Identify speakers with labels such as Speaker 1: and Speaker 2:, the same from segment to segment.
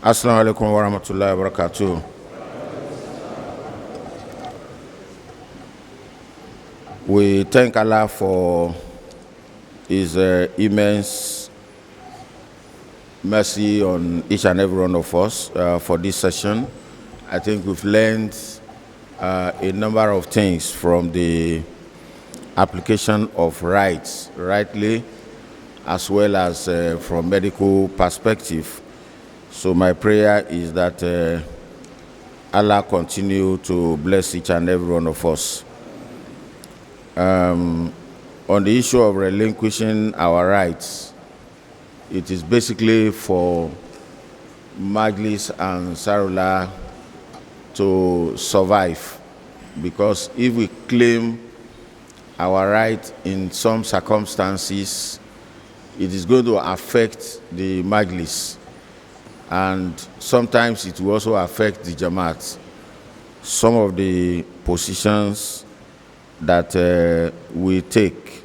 Speaker 1: Assalamu alaikum wa rahmatullahi wa barakatuh. We thank Allah for His immense mercy on each and every one of us for this session. I think we've learned a number of things from the application of rights, rightly, as well as from medical perspective. So my prayer is that Allah continue to bless each and every one of us. On the issue of relinquishing our rights, it is basically for Majlis and Sarula to survive, because if we claim our right in some circumstances, it is going to affect the Majlis, and sometimes it will also affect the Jamaat. Some of the positions that we take.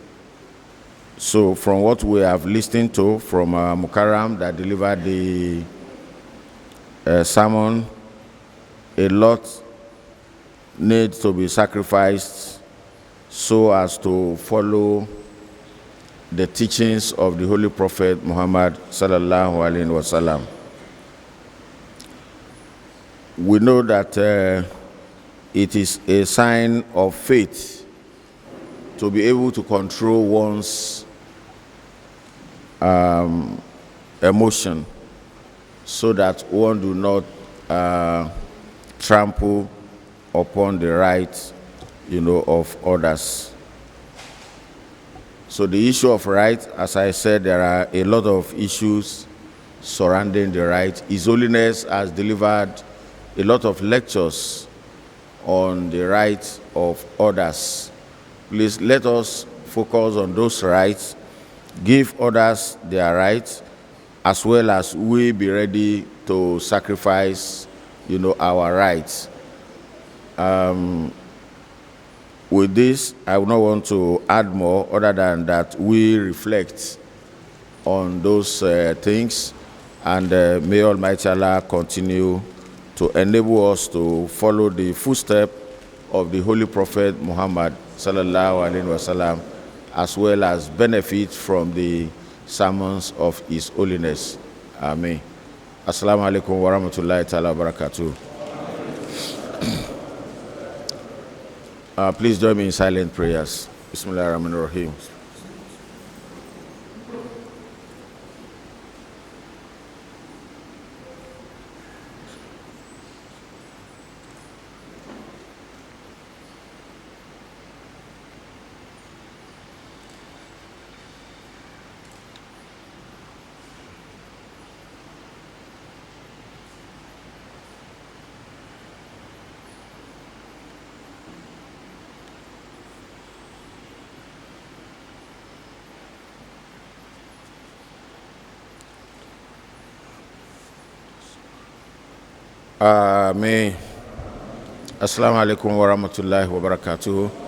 Speaker 1: So from what we have listened to from Mukarram that delivered the sermon, a lot needs to be sacrificed so as to follow the teachings of the Holy Prophet Muhammad sallallahu alaihi wasallam. We know that it is a sign of faith to be able to control one's emotion, so that one do not trample upon the rights, of others. So the issue of rights, as I said, there are a lot of issues surrounding the right. His Holiness has delivered a lot of lectures on the rights of others. Please let us focus on those rights, give others their rights, as well as we be ready to sacrifice, our rights. With this, I would not want to add more other than that we reflect on those things, and may Almighty Allah continue to enable us to follow the footsteps of the Holy Prophet Muhammad sallallahu alaihi wasallam, as well as benefit from the sermons of His Holiness. Amen. Assalamu alaikum wa rahmatullahi ta'ala wa barakatuh. Please join me in silent prayers. Bismillahir Rahmanir Rahim. Assalamu alaikum wa rahmatullahi wa barakatuh.